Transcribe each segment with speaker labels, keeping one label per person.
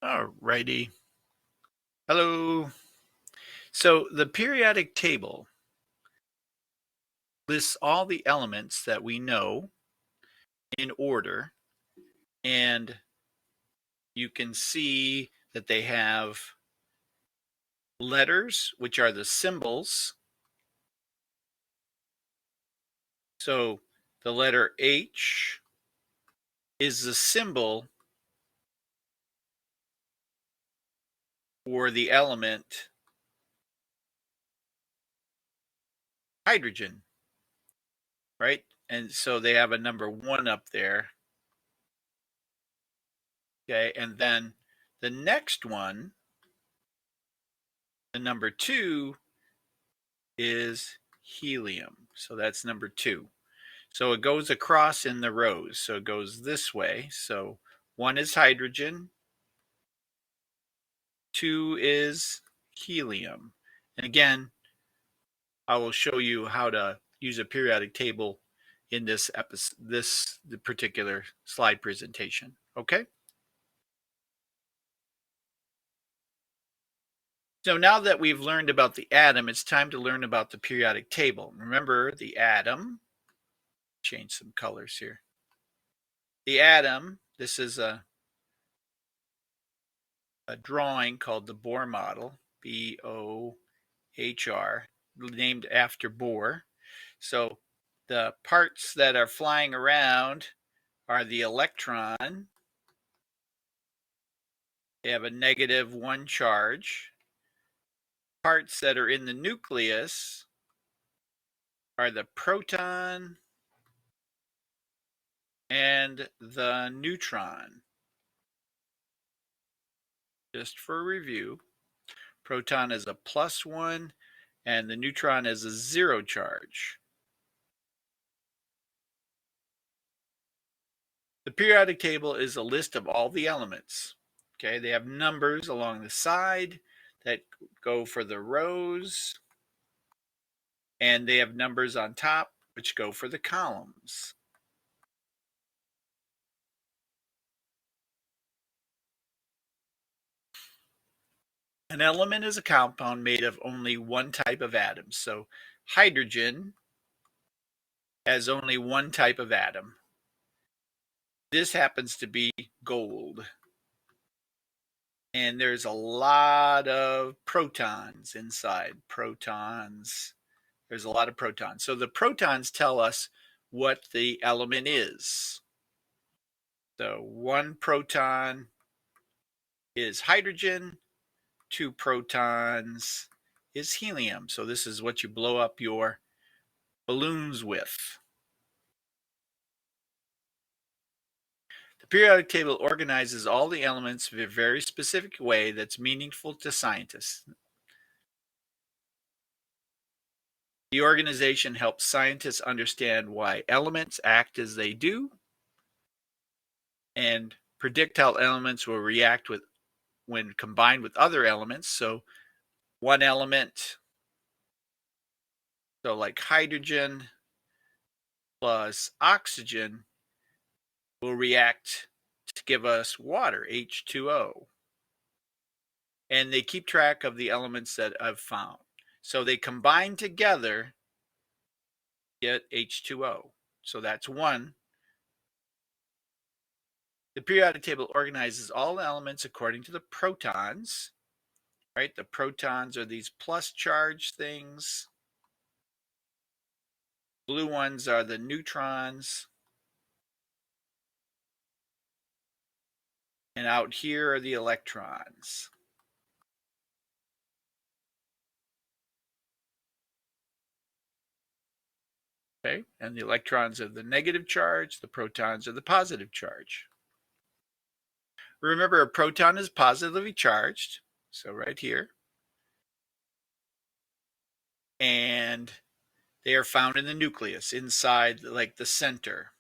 Speaker 1: Alrighty. Hello. So the periodic table lists all the elements that we know in order, and you can see that they have letters, which are the symbols. So the letter H is the symbol for the element hydrogen, right? And so they have a number 1 up there. Okay, and then the next one, the number 2, is helium. So that's number 2. So it goes across in the rows. So it goes this way. So 1 is hydrogen, 2 is helium. And again, I will show you how to use a periodic table in this the particular slide presentation. Okay? So now that we've learned about the atom, it's time to learn about the periodic table. Remember the atom. Change some colors here. The atom, this is a drawing called the Bohr model, B-O-H-R, named after Bohr. So the parts that are flying around are the electron. They have a -1 charge. Parts that are in the nucleus are the proton and the neutron. Just for review, proton is a +1 and the neutron is a 0 charge. The periodic table is a list of all the elements. Okay, they have numbers along the side that go for the rows, and they have numbers on top which go for the columns. An element is a compound made of only one type of atom. So hydrogen has only one type of atom. This happens to be gold. And there's a lot of protons inside. Protons. There's a lot of protons. So the protons tell us what the element is. So 1 proton is hydrogen, 2 protons is helium. So this is what you blow up your balloons with. The periodic table organizes all the elements in a very specific way that's meaningful to scientists. The organization helps scientists understand why elements act as they do and predict how elements will react when combined with other elements. So one element, so like hydrogen plus oxygen, will react to give us water, H2O. And they keep track of the elements that I've found. So they combine together, get H2O. So that's 1. The periodic table organizes all the elements according to the protons, right? The protons are these plus charge things. Blue ones are the neutrons. And out here are the electrons. Okay, and the electrons are the negative charge, the protons are the positive charge. Remember, a proton is positively charged, so right here. And they are found in the nucleus, inside like the center.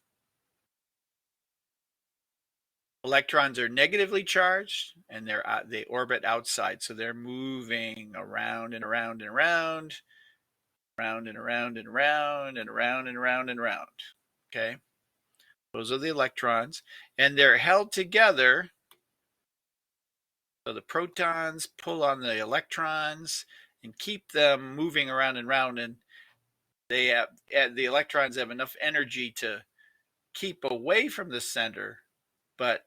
Speaker 1: Electrons are negatively charged, and they orbit outside, so they're moving around and around and around, around and around and around and around and around and around. Okay, those are the electrons, and they're held together So the protons pull on the electrons and keep them moving around and around, and the electrons have enough energy to keep away from the center, but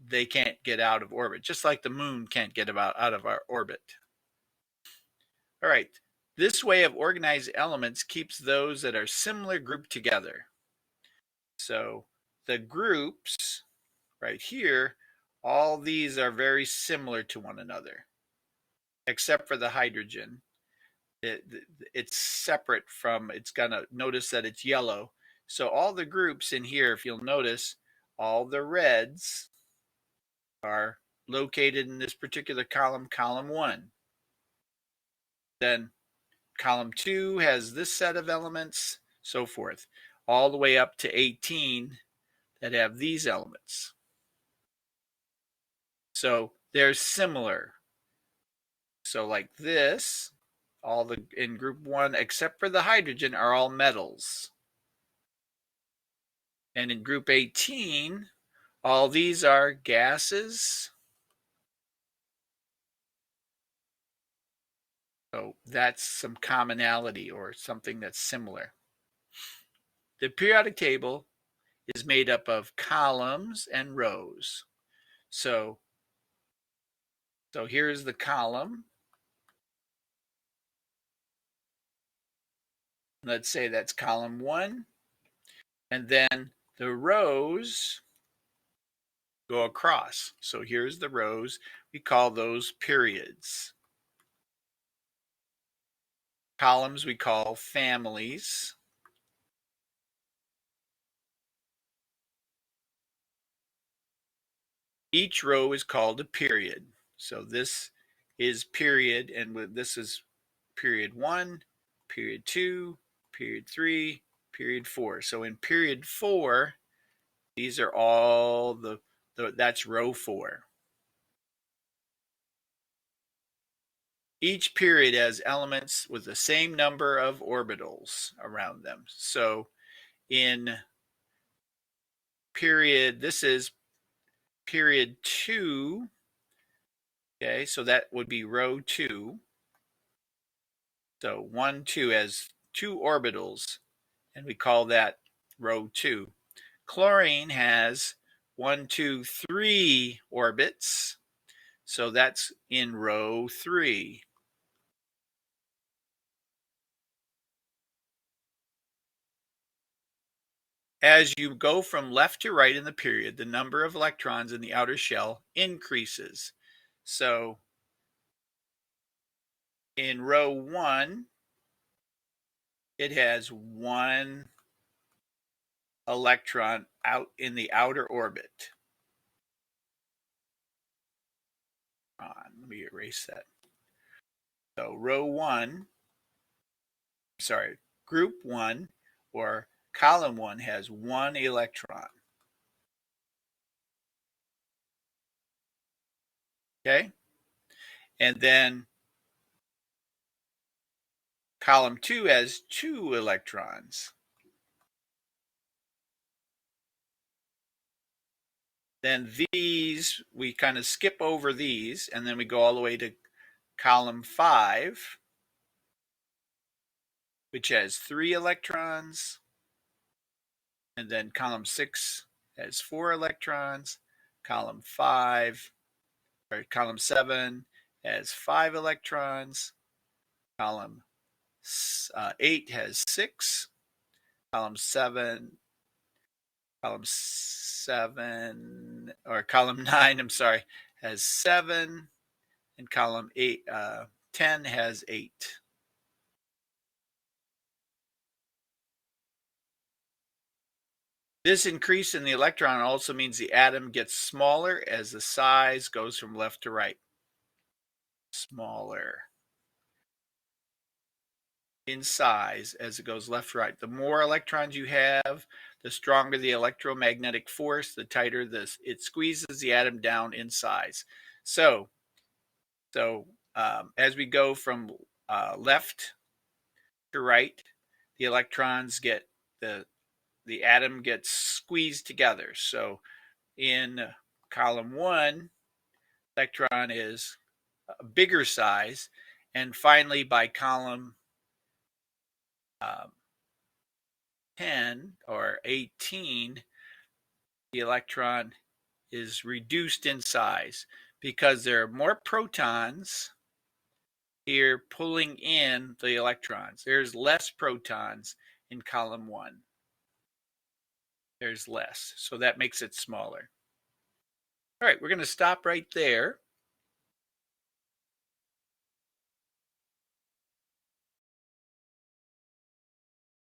Speaker 1: they can't get out of orbit, just like the moon can't get out of our orbit. All right, this way of organizing elements keeps those that are similar grouped together. So the groups right here, all these are very similar to one another, except for the hydrogen. It's separate from, it's gonna notice that it's yellow. So all the groups in here, if you'll notice, all the reds are located in this particular column, column 1. Then column 2 has this set of elements, so forth, all the way up to 18 that have these elements. So they're similar. So like this, all the in group 1 except for the hydrogen are all metals. And in group 18, all these are gases. So that's some commonality or something that's similar. The periodic table is made up of columns and rows. So here's the column. Let's say that's column 1. And then the rows go across. So here's the rows. We call those periods. Columns we call families. Each row is called a period. So this is period, and this is period 1, period 2, period 3, period 4. So in period 4, these are all that's row 4. Each period has elements with the same number of orbitals around them. So in period, this is period 2. Okay, so that would be row 2. So 1, 2 has 2 orbitals, and we call that row 2. Chlorine has 1, 2, 3 orbits, so that's in row 3. As you go from left to right in the period, the number of electrons in the outer shell increases. So in row 1, it has 1 electron out in the outer orbit. Let me erase that. So group 1 or column 1 has 1 electron. Okay? And then column 2 has 2 electrons. Then these, we kind of skip over these, and then we go all the way to column 5, which has 3 electrons. And then column 6 has 4 electrons. Column 7 has 5 electrons. Column 8 has 6. Column 9, has 7. And column 10 has 8. This increase in the electron also means the atom gets smaller as the size goes from left to right. Smaller in size as it goes left to right. The more electrons you have, the stronger the electromagnetic force, the tighter it squeezes the atom down in size. So as we go from left to right, the electrons get the atom gets squeezed together. So in column 1, electron is a bigger size. And finally, by column 10 or 18, the electron is reduced in size because there are more protons here pulling in the electrons. There's less protons in column 1. There's less, so that makes it smaller. All right, we're going to stop right there.